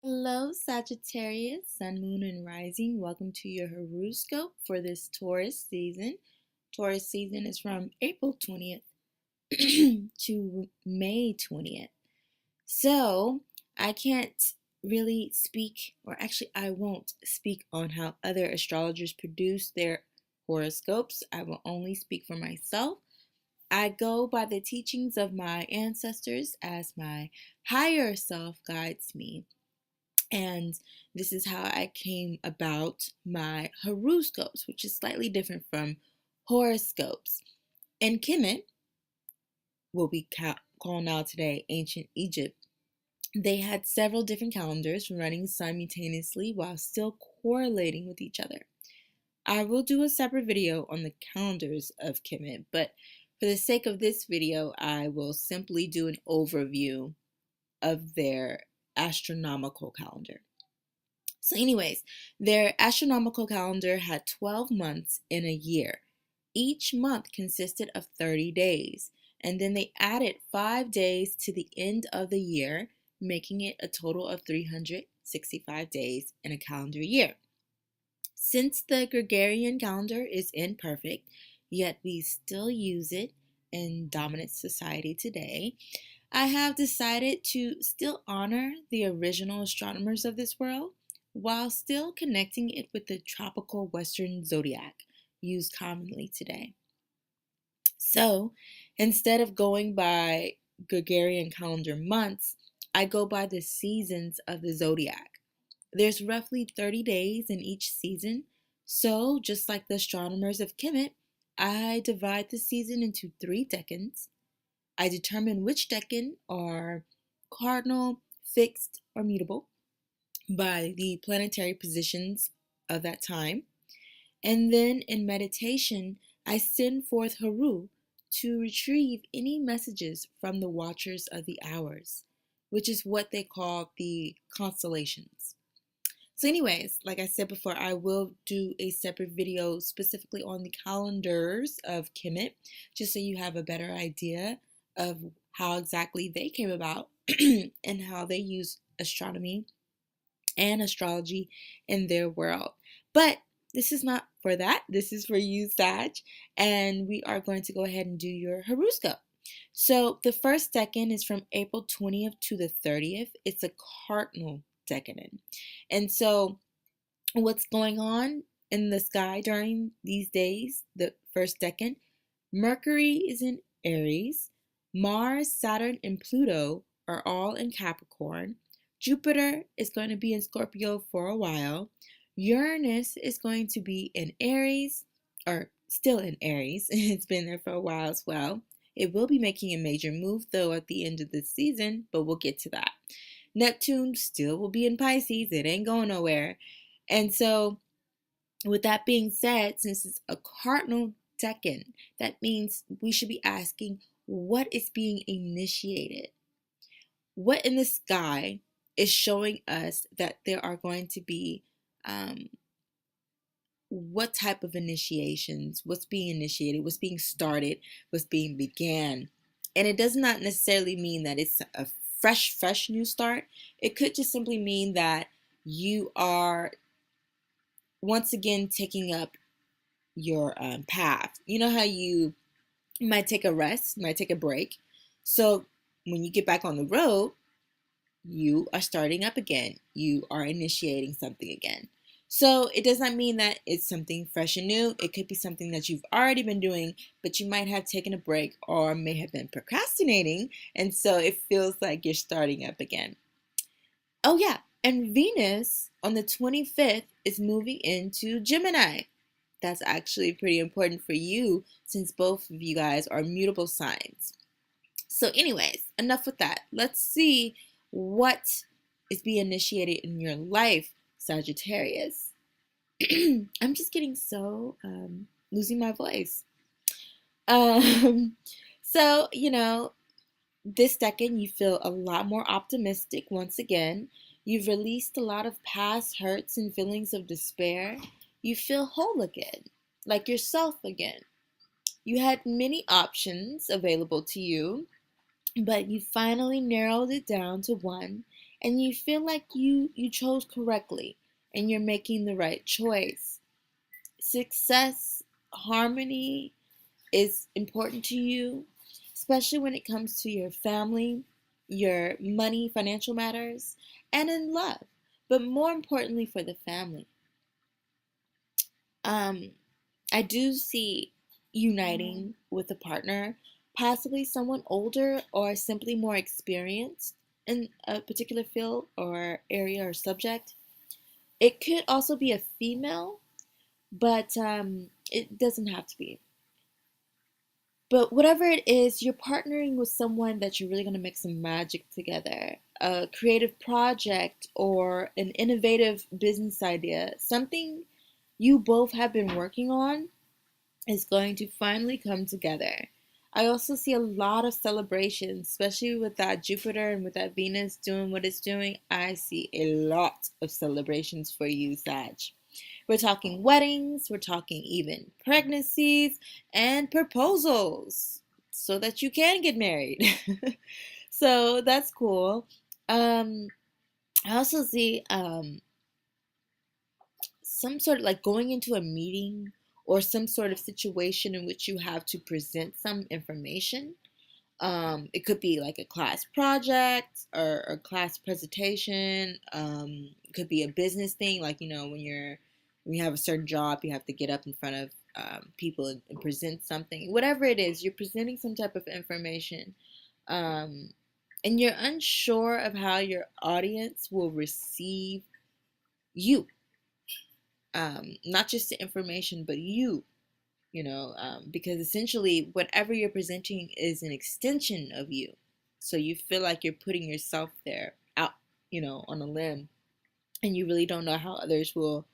Hello, Sagittarius, Sun, Moon, and Rising. Welcome to your Heruscope for this Taurus season. Taurus season is from April 20th to May 20th. So, I can't really speak, or actually, I won't speak on how other astrologers produce their horoscopes. I will only speak for myself. I go by the teachings of my ancestors as my higher self guides me. And this is how I came about my horoscopes, which is slightly different from horoscopes. In Kemet, what we call now today ancient Egypt, they had several different calendars running simultaneously while still correlating with each other. I will do a separate video on the calendars of Kemet, but for the sake of this video, I will simply do an overview of their astronomical calendar. So, anyways, their astronomical calendar had 12 months in a year. Each month consisted of 30 days, and then they added 5 days to the end of the year, making it a total of 365 days in a calendar year. Since the Gregorian calendar is imperfect, yet we still use it in dominant society today, I have decided to still honor the original astronomers of this world while still connecting it with the tropical Western zodiac used commonly today. So instead of going by Gregorian calendar months, I go by the seasons of the zodiac. There's roughly 30 days in each season, so just like the astronomers of Kemet, I divide the season into 3 decans. I determine which decan are cardinal, fixed, or mutable by the planetary positions of that time. And then in meditation, I send forth Haru to retrieve any messages from the Watchers of the Hours, which is what they call the constellations. So anyways, like I said before, I will do a separate video specifically on the calendars of Kemet, just so you have a better idea of how exactly they came about and how they use astronomy and astrology in their world. But this is not for that. This is for you, Sag. And we are going to go ahead and do your horoscope. So the first decan is from April 20th to the 30th. It's a cardinal decan. And so what's going on in the sky during these days, the first decan, Mercury is in Aries, Mars, Saturn, and Pluto are all in Capricorn. Jupiter is going to be in Scorpio for a while. Uranus is going to be in Aries, or still in Aries. It's been there for a while as well. It will be making a major move though at the end of the season, but we'll get to that. Neptune still will be in Pisces. It ain't going nowhere. And so, with that being said, since it's a cardinal decan, that means we should be asking what is being initiated. What in the sky is showing us that there are going to be what type of initiations, what's being initiated, what's being started, what's being began. And it does not necessarily mean that it's a fresh new start. It could just simply mean that you are once again taking up your path. You know how you might take a rest, might take a break. So when you get back on the road, you are starting up again. You are initiating something again. So it does not mean that it's something fresh and new. It could be something that you've already been doing, but you might have taken a break or may have been procrastinating. And so it feels like you're starting up again. Oh, yeah. And Venus on the 25th is moving into Gemini. That's actually pretty important for you since both of you guys are mutable signs. So anyways, enough with that. Let's see what is being initiated in your life, Sagittarius. I'm just getting so losing my voice. Um, so, this decade you feel a lot more optimistic once again. You've released a lot of past hurts and feelings of despair. You feel whole again, like yourself again. You had many options available to you, but you finally narrowed it down to one, and you feel like you chose correctly and you're making the right choice. Success, harmony is important to you, especially when it comes to your family, your money, financial matters, and in love, but more importantly for the family. Um, I do see uniting with a partner, possibly someone older or simply more experienced in a particular field or area or subject. It could also be a female, but it doesn't have to be. But whatever it is, you're partnering with someone that you're really going to make some magic together. A creative project or an innovative business idea, something you both have been working on is going to finally come together. I also see a lot of celebrations, especially with that Jupiter and with that Venus doing what it's doing. I see a lot of celebrations for you, Sag. We're talking weddings, we're talking even pregnancies and proposals so that you can get married. So that's cool. Um, I also see some sort of like going into a meeting or some sort of situation in which you have to present some information. It could be like a class project or a class presentation. It could be a business thing, like when you have a certain job, you have to get up in front of people and present something. Whatever it is, you're presenting some type of information, um, and you're unsure of how your audience will receive you. Not just the information, but you. Because essentially whatever you're presenting is an extension of you. So you feel like you're putting yourself there out, on a limb, and you really don't know how others will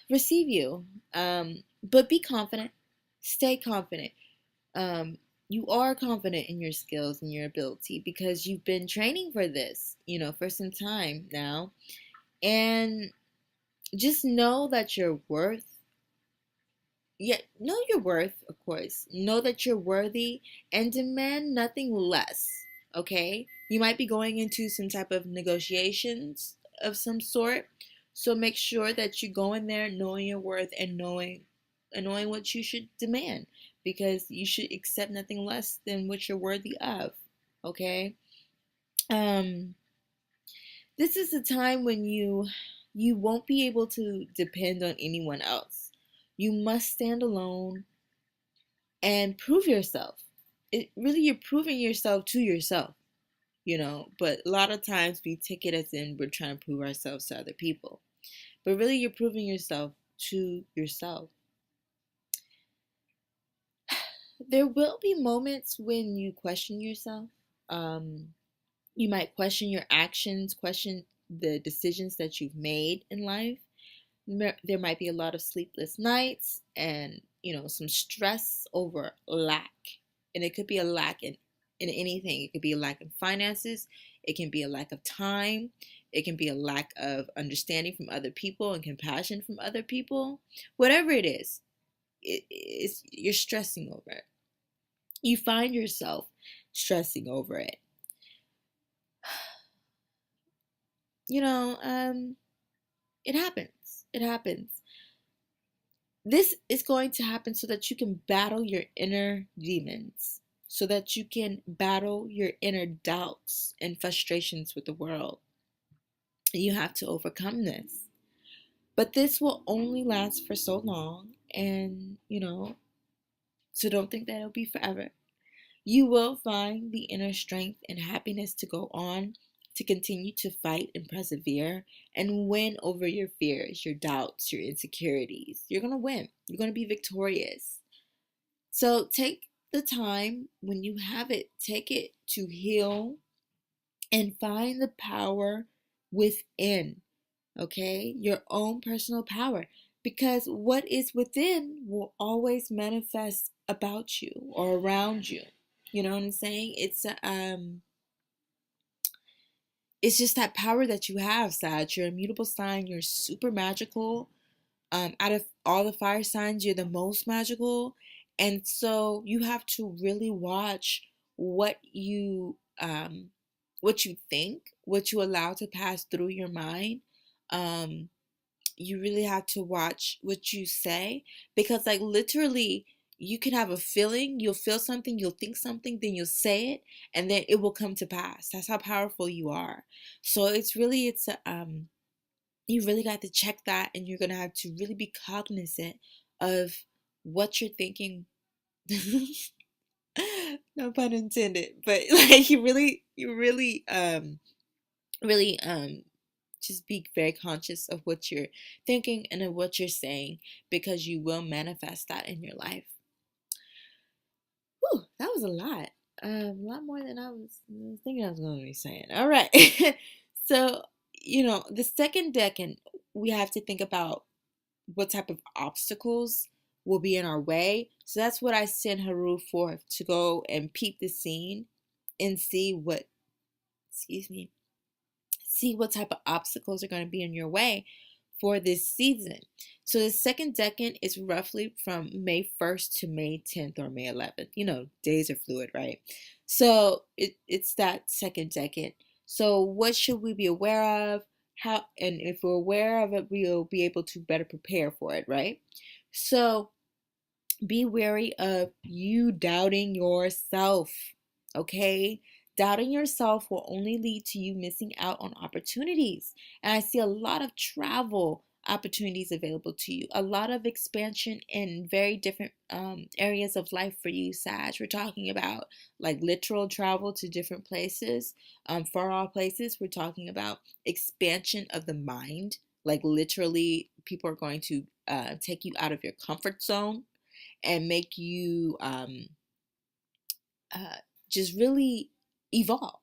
receive you. But be confident, stay confident. You are confident in your skills and your ability because you've been training for this, for some time now. And just know that you're worth Yeah, know your worth, of course. Know that you're worthy and demand nothing less. Okay? You might be going into some type of negotiations of some sort. So make sure that you go in there knowing your worth and knowing what you should demand, because you should accept nothing less than what you're worthy of. Okay? Um this is a time when you won't be able to depend on anyone else. You must stand alone and prove yourself. It really, you're proving yourself to yourself. But a lot of times we take it as in we're trying to prove ourselves to other people. But really, you're proving yourself to yourself. There will be moments when you question yourself. Um, you might question your actions, question the decisions that you've made in life. There might be a lot of sleepless nights and some stress over lack, and it could be a lack in anything. It could be a lack in finances, it can be a lack of time, it can be a lack of understanding from other people and compassion from other people. Whatever it is, you're stressing over it. You find yourself stressing over it. you know um it happens. This is going to happen so that you can battle your inner demons, so that you can battle your inner doubts and frustrations with the world. You have to overcome this. But this will only last for so long, and so don't think that it'll be forever. You will find the inner strength and happiness to go on, to continue to fight and persevere and win over your fears, your doubts, your insecurities. You're going to win. You're going to be victorious. So take the time when you have it, take it to heal and find the power within, okay? Your own personal power. Because what is within will always manifest about you or around you. You know what I'm saying? It's just that power that you have, Sag. You're a mutable sign. You're super magical. Out of all the fire signs, you're the most magical. And so you have to really watch what you what you think, what you allow to pass through your mind. You really have to watch what you say, because like literally you can have a feeling, you'll feel something, you'll think something, then you'll say it, and then it will come to pass. That's how powerful you are. So you really got to check that, and you're gonna have to really be cognizant of what you're thinking. No pun intended, but like you really just be very conscious of what you're thinking and of what you're saying, because you will manifest that in your life. Whew, that was a lot more than I was thinking I was going to be saying. All right. So, the second decan, we have to think about what type of obstacles will be in our way. So that's what I sent Haru for, to go and peep the scene and excuse me, see what type of obstacles are going to be in your way for this season. So the second decan is roughly from May 1st to May 10th or May 11th. Days are fluid, right? So it's that second decan. So what should we be aware of? How, and if we're aware of it, we'll be able to better prepare for it, right? So be wary of you doubting yourself, okay? Doubting yourself will only lead to you missing out on opportunities. And I see a lot of travel opportunities available to you, a lot of expansion in very different areas of life for you, Sag. We're talking about like literal travel to different places, far off places. We're talking about expansion of the mind, like literally, people are going to take you out of your comfort zone and make you uh, just really evolve,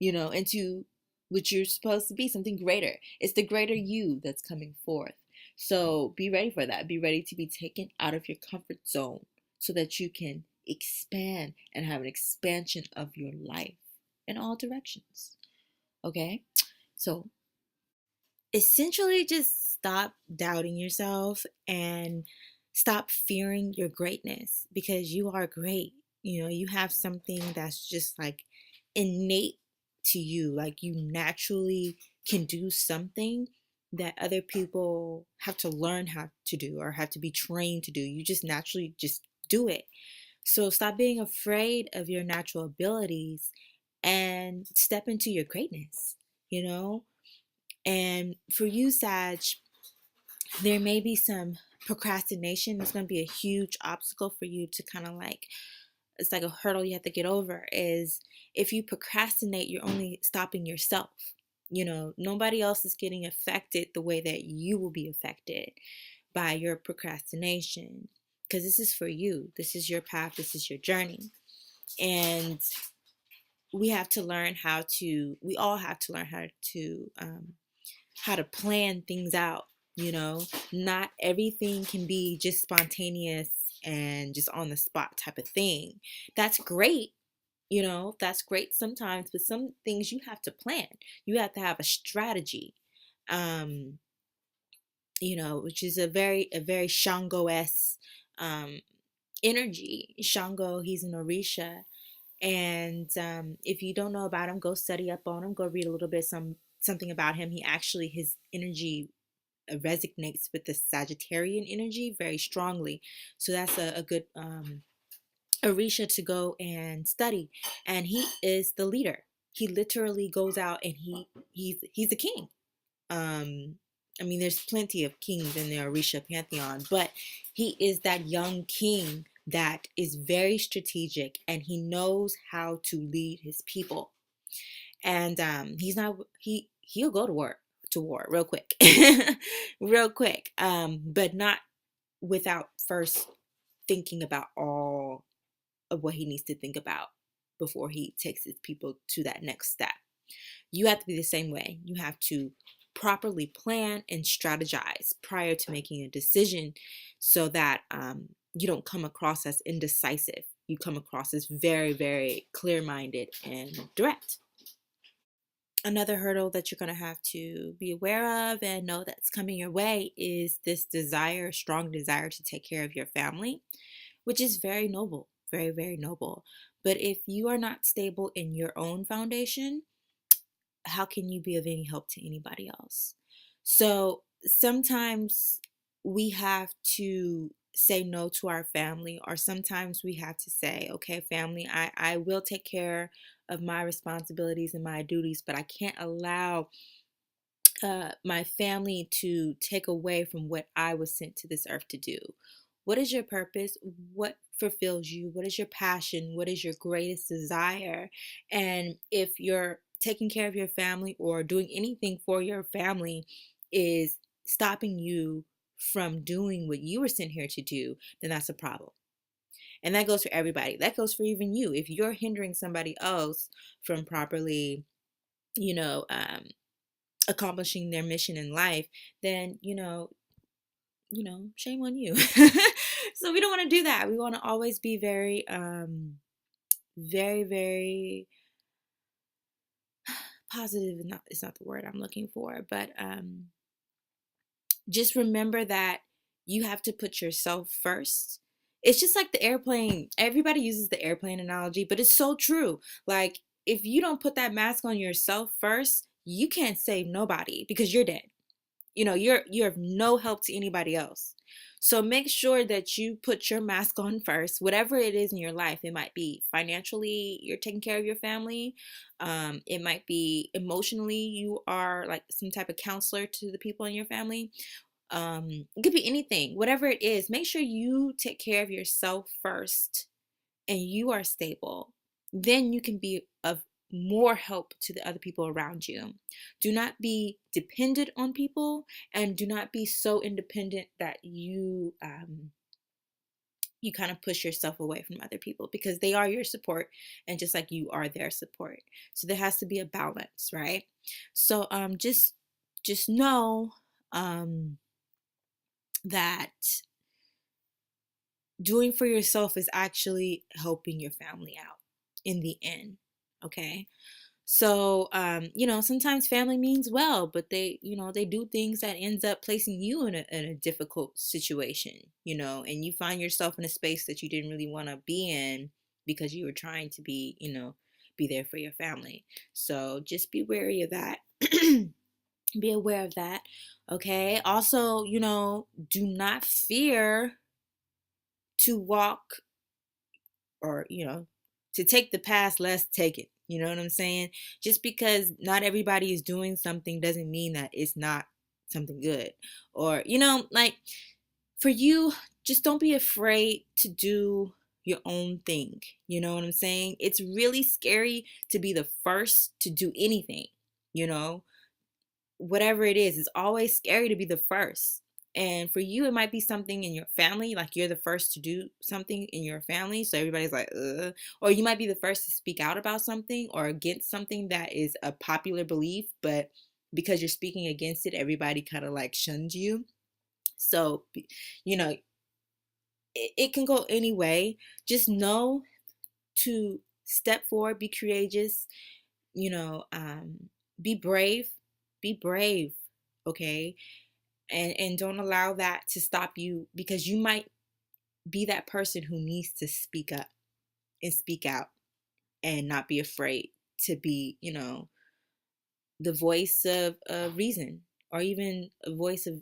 into what you're supposed to be, something greater. It's the greater you that's coming forth. So be ready for that. Be ready to be taken out of your comfort zone so that you can expand and have an expansion of your life in all directions. Okay? So essentially, just stop doubting yourself and stop fearing your greatness, because you are great. You have something that's just like innate to you. Like you naturally can do something that other people have to learn how to do or have to be trained to do. You just naturally just do it. So stop being afraid of your natural abilities and step into your greatness, you know? And for you, Sag, there may be some procrastination. It's going to be a huge obstacle for you to kind of like, it's like a hurdle you have to get over. Is if you procrastinate, you're only stopping yourself. Nobody else is getting affected the way that you will be affected by your procrastination, because this is for you. This is your path. This is your journey. And we all have to learn how to plan things out. Not everything can be just spontaneous and just on the spot type of thing. That's great. That's great sometimes, but some things you have to plan. You have to have a strategy. um which is a very Shango-esque energy. Shango, he's an Orisha. And if you don't know about him, go study up on him. Go read a little bit something about him. His energy resonates with the Sagittarian energy very strongly. So that's a good Orisha to go and study. And he is the leader. He literally goes out and he's the king. There's plenty of kings in the Orisha pantheon, but he is that young king that is very strategic, and he knows how to lead his people. And he'll go to war real quick, real quick, but not without first thinking about all of what he needs to think about before he takes his people to that next step. You have to be the same way. You have to properly plan and strategize prior to making a decision, so that you don't come across as indecisive. You come across as very, very clear-minded and direct. Another hurdle that you're going to have to be aware of and know that's coming your way is this strong desire to take care of your family, which is very noble, very, very noble. But if you are not stable in your own foundation, how can you be of any help to anybody else? So sometimes we have to say no to our family, or sometimes we have to say, okay, family, I will take care of my responsibilities and my duties, but I can't allow my family to take away from what I was sent to this earth to do. What is your purpose? What fulfills you? What is your passion? What is your greatest desire? And if you're taking care of your family or doing anything for your family is stopping you from doing what you were sent here to do, then that's a problem. And that goes for everybody. That goes for even you. If you're hindering somebody else from properly, you know, accomplishing their mission in life, then shame on you. So we don't want to do that. We want to always be very very, very positive. Not, it's not the word I'm looking for, but just remember that you have to put yourself first. It's just like the airplane. Everybody uses the airplane analogy, but it's so true. Like, if you don't put that mask on yourself first, you can't save nobody because you're dead. You're of no help to anybody else. So make sure that you put your mask on first, whatever it is in your life. It might be financially, you're taking care of your family. It might be emotionally, you are like some type of counselor to the people in your family. It could be anything. Whatever it is, make sure you take care of yourself first and you are stable. Then you can be of more help to the other people around you. Do not be dependent on people, and do not be so independent that you kind of push yourself away from other people, because they are your support, and just like you are their support. So there has to be a balance, right? So just know that doing for yourself is actually helping your family out in the end. Okay. So, sometimes family means well, but they do things that ends up placing you in a difficult situation, and you find yourself in a space that you didn't really want to be in because you were trying to be there for your family. So just be wary of that. Be aware of that. Okay. Also, do not fear to walk, or to take the path less taken. You know what I'm saying? Just because not everybody is doing something doesn't mean that it's not something good. Or like, for you, just don't be afraid to do your own thing. You know what I'm saying? It's really scary to be the first to do anything. Whatever it is, it's always scary to be the first. And for you, it might be something in your family, like you're the first to do something in your family, so everybody's like, ugh. Or you might be the first to speak out about something or against something that is a popular belief, but because you're speaking against it, everybody kind of like shuns you. So, it can go any way. Just know to step forward, be courageous, you know, um, be brave, be brave, okay? And don't allow that to stop you, because you might be that person who needs to speak up and speak out and not be afraid to be, the voice of reason, or even a voice of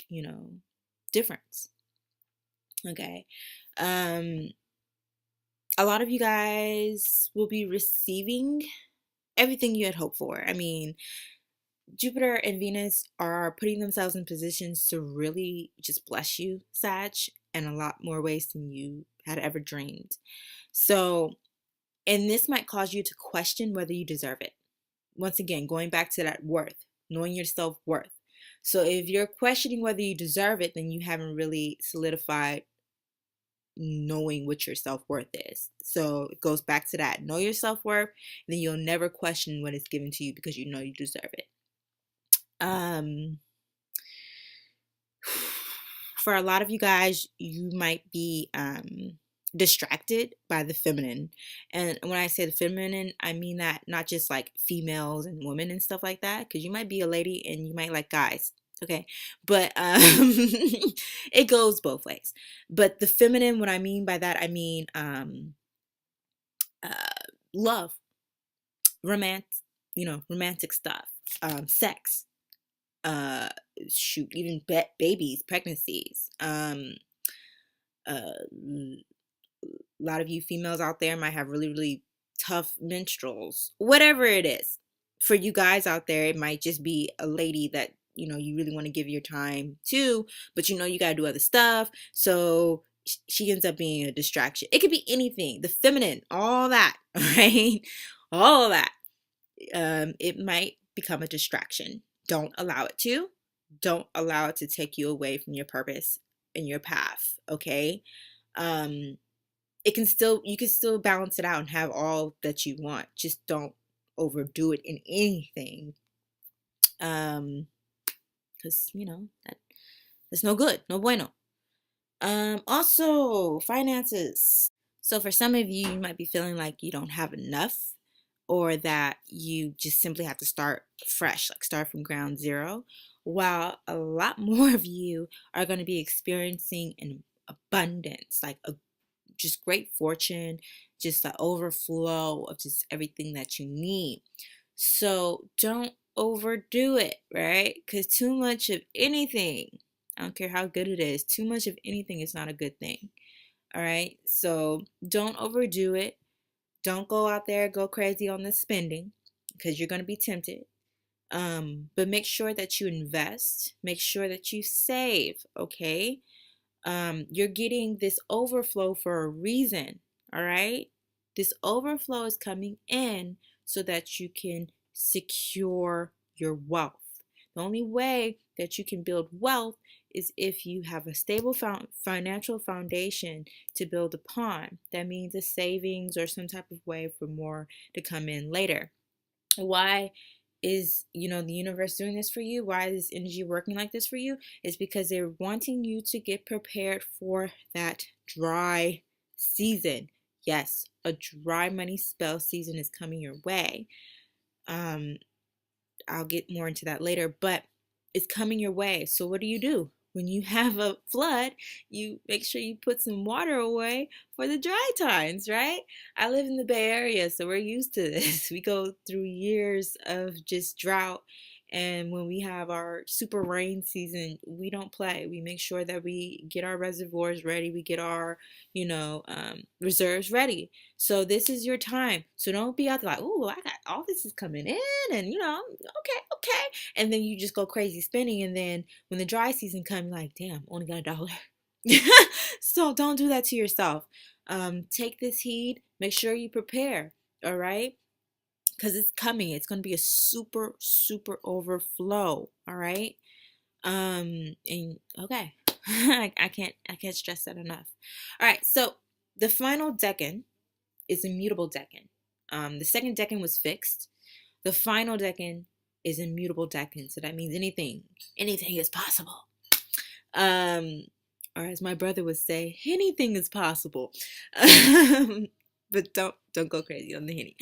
you know, difference. Okay. Um, a lot of you guys will be receiving everything you had hoped for. I mean, Jupiter and Venus are putting themselves in positions to really just bless you, Sag, in a lot more ways than you had ever dreamed. So, and this might cause you to question whether you deserve it. Once again, going back to that worth, knowing your self-worth. So if you're questioning whether you deserve it, then you haven't really solidified knowing what your self-worth is. So it goes back to that. Know your self-worth, then you'll never question what is given to you because you know you deserve it. For a lot of you guys, you might be distracted by the feminine. And when I say the feminine, I mean that not just like females and women and stuff like that, because you might be a lady and you might like guys. Okay. But it goes both ways. But the feminine, what I mean by that, I mean love, romance, romantic stuff, sex, even babies, pregnancies. A lot of you females out there might have really, really tough menstruals, whatever it is. For you guys out there, it might just be a lady that, you really want to give your time to, but you got to do other stuff. So she ends up being a distraction. It could be anything, the feminine, all that, right? All of that. It might become a distraction. Don't allow it to. Don't allow it to take you away from your purpose and your path, okay? You can still balance it out and have all that you want. Just don't overdo it in anything. Because, that's no good, no bueno. Also, finances. So for some of you might be feeling like you don't have enough, or that you just simply have to start fresh, like start from ground zero, while a lot more of you are going to be experiencing an abundance, like just great fortune, just the overflow of just everything that you need. So don't overdo it, right? Because too much of anything, I don't care how good it is, too much of anything is not a good thing. All right. So don't overdo it. Don't go out there, go crazy on the spending, because you're going to be tempted. But make sure that you invest. Make sure that you save. Okay. You're getting this overflow for a reason. All right. This overflow is coming in so that you can secure your wealth. The only way that you can build wealth is if you have a stable financial foundation to build upon. That means a savings or some type of way for more to come in later. Why is the universe doing this for you? Why is energy working like this for you? It's because they're wanting you to get prepared for that dry season. Yes, a dry money spell season is coming your way. I'll get more into that later, but it's coming your way. So what do? When you have a flood, you make sure you put some water away for the dry times, right? I live in the Bay Area, so we're used to this. We go through years of just drought. And when we have our super rain season, we don't play. We make sure that we get our reservoirs ready. We get our, reserves ready. So this is your time. So don't be out there like, oh, I got all this is coming in and, okay. And then you just go crazy spending. And then when the dry season comes, like, damn, only got $1. So don't do that to yourself. Take this heed. Make sure you prepare. All right. Because it's coming. It's going to be a super, super overflow. All right. And okay. I can't stress that enough. All right. So the final decan is a mutable decan. The second decan was fixed. The final decan is a mutable decan. So that means anything is possible. Or as my brother would say, anything is possible. But don't go crazy on the Henny.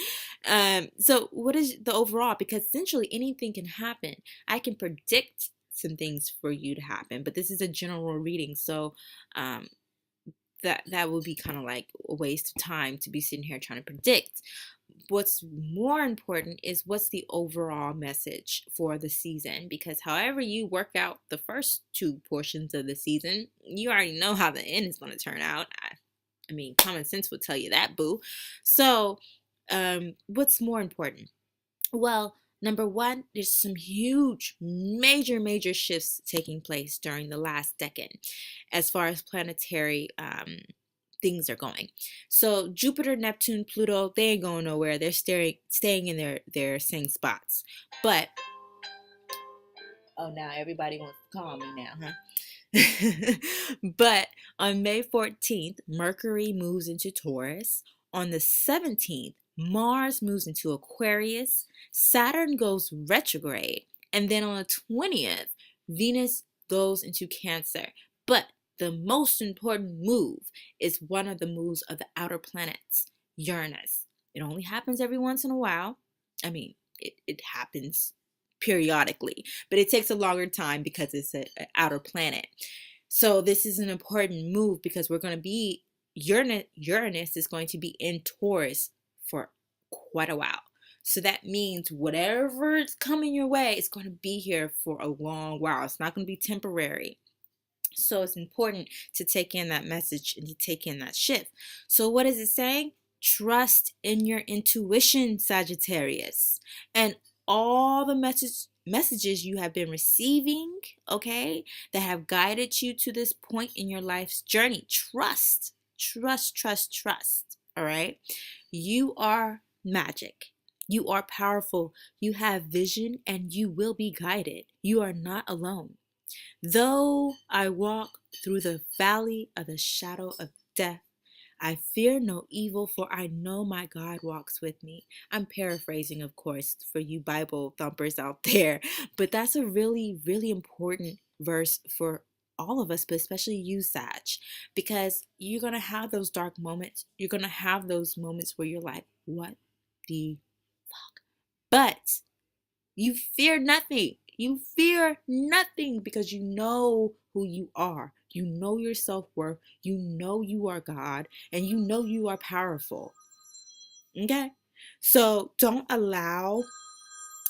So what is the overall? Because essentially anything can happen. I can predict some things for you to happen, but this is a general reading. So that would be kind of like a waste of time to be sitting here trying to predict. What's more important is what's the overall message for the season, because however you work out the first two portions of the season, you already know how the end is going to turn out. I mean, common sense will tell you that, boo. So, what's more important? Well, number one, there's some huge, major shifts taking place during the last decade as far as planetary things are going. So Jupiter, Neptune, Pluto, they ain't going nowhere. They're staying in their same spots. But, oh, now everybody wants to call me now, huh? But on May 14th, Mercury moves into Taurus. On the 17th, Mars moves into Aquarius. Saturn goes retrograde. And then on the 20th, Venus goes into Cancer. But the most important move is one of the moves of the outer planets, Uranus. It only happens every once in a while. I mean, it happens periodically, but it takes a longer time because it's an outer planet. So this is an important move because we're going to be, Uranus is going to be in Taurus for quite a while. So that means whatever's coming your way, it's going to be here for a long while. It's not going to be temporary. So it's important to take in that message and to take in that shift. So what is it saying? Trust in your intuition, Sagittarius. And all the messages you have been receiving, okay, that have guided you to this point in your life's journey. Trust, trust, trust, trust. All right. You are magic. You are powerful. You have vision and you will be guided. You are not alone. Though I walk through the valley of the shadow of death, I fear no evil, for I know my God walks with me. I'm paraphrasing, of course, for you Bible thumpers out there, but that's a really, really important verse for all of us, but especially you, Sag, because you're going to have those dark moments. You're going to have those moments where you're like, what the fuck? But you fear nothing. You fear nothing because you know who you are. You know your self-worth. You know you are God and you know you are powerful. Okay? So don't allow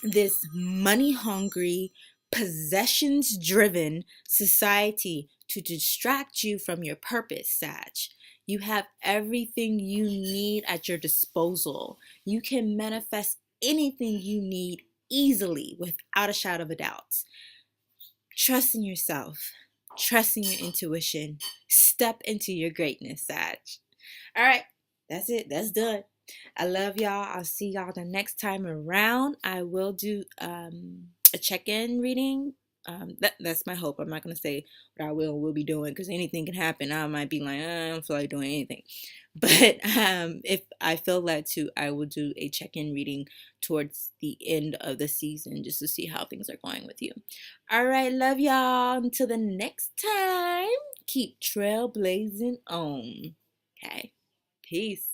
this money-hungry, possessions-driven society to distract you from your purpose, Sag. You have everything you need at your disposal. You can manifest anything you need easily without a shadow of a doubt. Trust in yourself. Trust in your intuition. Step into your greatness, Sag. All right, that's it. That's done. I love y'all. I'll see y'all the next time around. I will do a check-in reading. That's my hope. I'm not going to say what I will be doing because anything can happen. I might be like, I don't feel like doing anything. But if I feel led to, I will do a check-in reading towards the end of the season just to see how things are going with you. All right, love y'all. Until the next time, keep trailblazing on. Okay, peace.